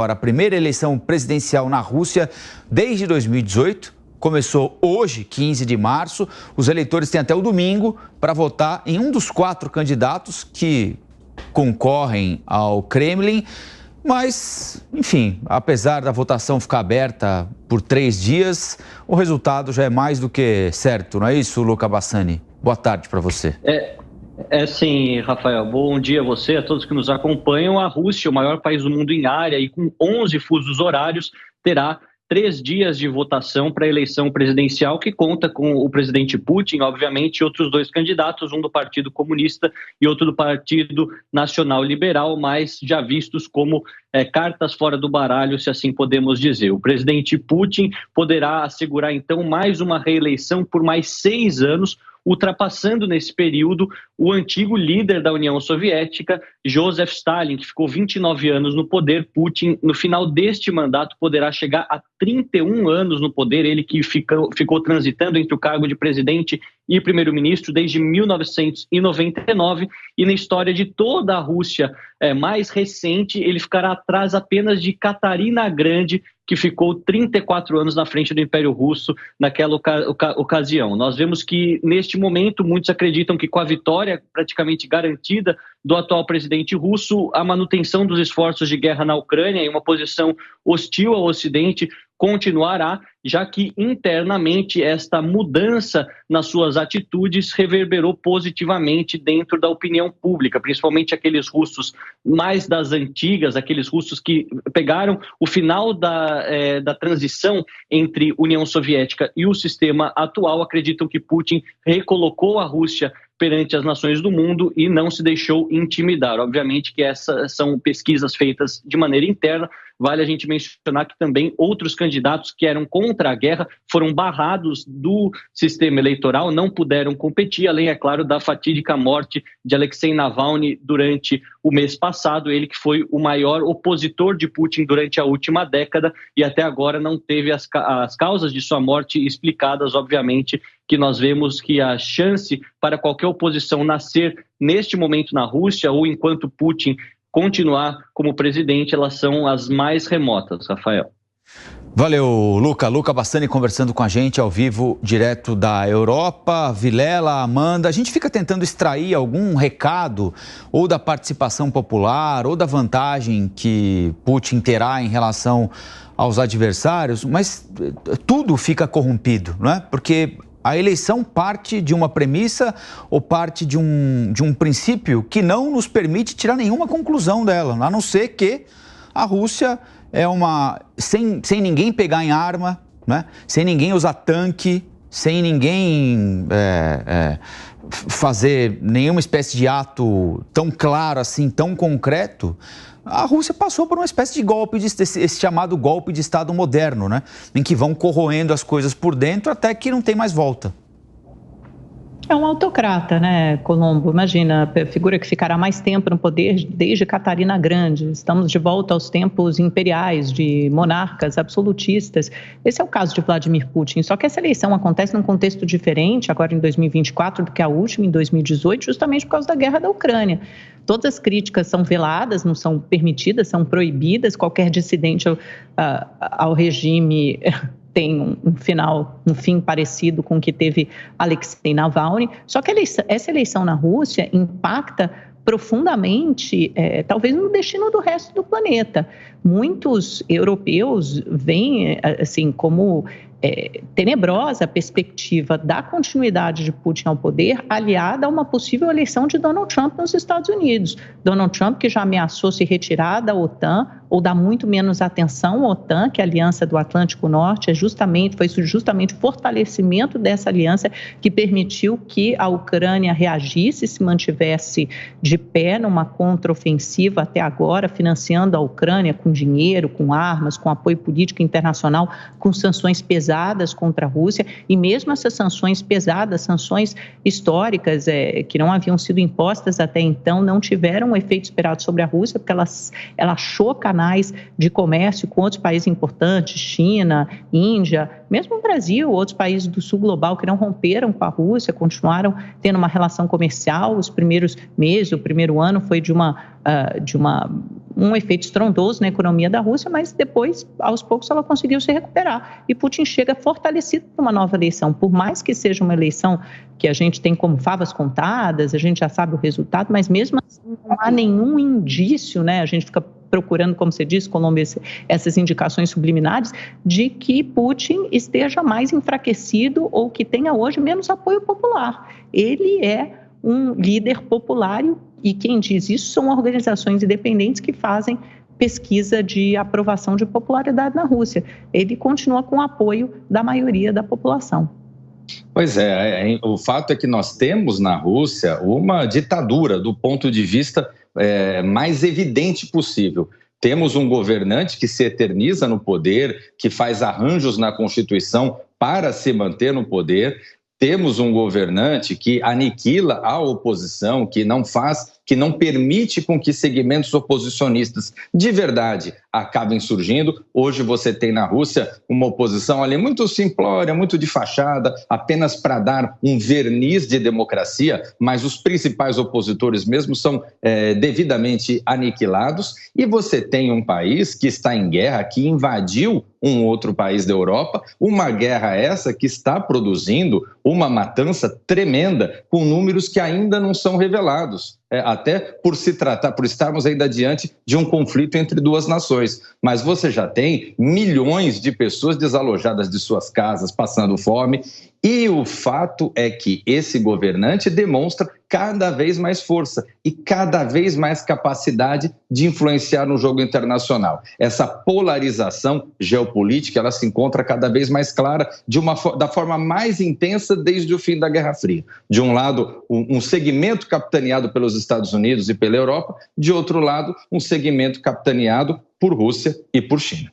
A primeira eleição presidencial na Rússia desde 2018 começou hoje, 15 de março. Os eleitores têm até o domingo para votar em um dos 4 candidatos que concorrem ao Kremlin. Mas, enfim, apesar da votação ficar aberta por 3 dias, o resultado já é mais do que certo, não é isso, Luca Bassani? Boa tarde para você. É sim, Rafael. Bom dia a você, a todos que nos acompanham. A Rússia, o maior país do mundo em área e com 11 fusos horários, terá 3 dias de votação para a eleição presidencial, que conta com o presidente Putin, obviamente, e outros 2 candidatos, um do Partido Comunista e outro do Partido Nacional Liberal, mas já vistos como cartas fora do baralho, se assim podemos dizer. O presidente Putin poderá assegurar, então, mais uma reeleição por mais 6 anos, ultrapassando nesse período o antigo líder da União Soviética, Joseph Stalin, que ficou 29 anos no poder. Putin, no final deste mandato, poderá chegar a 31 anos no poder, ele que ficou transitando entre o cargo de presidente e primeiro-ministro desde 1999, e na história de toda a Rússia mais recente, ele ficará atrás apenas de Catarina Grande, que ficou 34 anos na frente do Império Russo naquela ocasião. Nós vemos que, neste momento, muitos acreditam que com a vitória praticamente garantida do atual presidente russo, a manutenção dos esforços de guerra na Ucrânia e uma posição hostil ao Ocidente continuará, já que internamente esta mudança nas suas atitudes reverberou positivamente dentro da opinião pública, principalmente aqueles russos mais das antigas, aqueles russos que pegaram o final da transição entre União Soviética e o sistema atual, acreditam que Putin recolocou a Rússia perante as nações do mundo e não se deixou intimidar. Obviamente que essas são pesquisas feitas de maneira interna. Vale a gente mencionar que também outros candidatos que eram contra a guerra foram barrados do sistema eleitoral, não puderam competir, além, é claro, da fatídica morte de Alexei Navalny durante o mês passado, ele que foi o maior opositor de Putin durante a última década e até agora não teve as causas de sua morte explicadas. Obviamente que nós vemos que a chance para qualquer oposição nascer neste momento na Rússia ou enquanto Putin continuar como presidente, elas são as mais remotas, Rafael. Valeu, Luca. Luca Bassani conversando com a gente ao vivo, direto da Europa. Vilela, Amanda, a gente fica tentando extrair algum recado ou da participação popular ou da vantagem que Putin terá em relação aos adversários, mas tudo fica corrompido, não é? Porque a eleição parte de uma premissa ou parte de um princípio que não nos permite tirar nenhuma conclusão dela, a não ser que a Rússia é sem ninguém pegar em arma, né? Sem ninguém usar tanque, sem ninguém fazer nenhuma espécie de ato tão claro assim, tão concreto. A Rússia passou por uma espécie de golpe, esse chamado golpe de Estado moderno, né? Em que vão corroendo as coisas por dentro até que não tem mais volta. É um autocrata, né, Colombo? Imagina, a figura que ficará mais tempo no poder desde Catarina Grande. Estamos de volta aos tempos imperiais, de monarcas absolutistas. Esse é o caso de Vladimir Putin. Só que essa eleição acontece num contexto diferente, agora em 2024, do que a última, em 2018, justamente por causa da guerra da Ucrânia. Todas as críticas são veladas, não são permitidas, são proibidas. Qualquer dissidente ao regime tem um fim parecido com o que teve Alexei Navalny. Só que essa eleição na Rússia impacta profundamente, talvez no destino do resto do planeta. Muitos europeus veem assim como tenebrosa a perspectiva da continuidade de Putin ao poder, aliada a uma possível eleição de Donald Trump nos Estados Unidos. Donald Trump, que já ameaçou se retirar da OTAN, ou dar muito menos atenção à OTAN, que é a Aliança do Atlântico Norte, foi justamente o fortalecimento dessa aliança que permitiu que a Ucrânia reagisse, se mantivesse de pé numa contraofensiva até agora, financiando a Ucrânia com dinheiro, com armas, com apoio político internacional, com sanções pesadas contra a Rússia, e mesmo essas sanções pesadas, sanções históricas que não haviam sido impostas até então, não tiveram o efeito esperado sobre a Rússia, porque ela achou canais de comércio com outros países importantes, China, Índia, mesmo o Brasil, outros países do sul global que não romperam com a Rússia, continuaram tendo uma relação comercial. Os primeiros meses, o primeiro ano foi de um um efeito estrondoso na economia da Rússia, mas depois, aos poucos, ela conseguiu se recuperar. E Putin chega fortalecido para uma nova eleição. Por mais que seja uma eleição que a gente tem como favas contadas, a gente já sabe o resultado, mas mesmo assim não há nenhum indício, né? A gente fica procurando, como você disse, Colombo, essas indicações subliminares de que Putin esteja mais enfraquecido ou que tenha hoje menos apoio popular. Ele é um líder popular e quem diz isso são organizações independentes que fazem pesquisa de aprovação de popularidade na Rússia. Ele continua com o apoio da maioria da população. Pois é, o fato é que nós temos na Rússia uma ditadura do ponto de vista mais evidente possível. Temos um governante que se eterniza no poder, que faz arranjos na Constituição para se manter no poder. Temos um governante que aniquila a oposição, que não permite com que segmentos oposicionistas de verdade acabem surgindo. Hoje você tem na Rússia uma oposição ali muito simplória, muito de fachada, apenas para dar um verniz de democracia, mas os principais opositores mesmo são devidamente aniquilados. E você tem um país que está em guerra, que invadiu um outro país da Europa, uma guerra essa que está produzindo uma matança tremenda, com números que ainda não são revelados, até por estarmos ainda diante de um conflito entre duas nações. Mas você já tem milhões de pessoas desalojadas de suas casas, passando fome, e o fato é que esse governante demonstra cada vez mais força e cada vez mais capacidade de influenciar no jogo internacional. Essa polarização geopolítica, ela se encontra cada vez mais clara da forma mais intensa desde o fim da Guerra Fria. De um lado, um segmento capitaneado pelos Estados Unidos e pela Europa, de outro lado, um segmento capitaneado por Rússia e por China.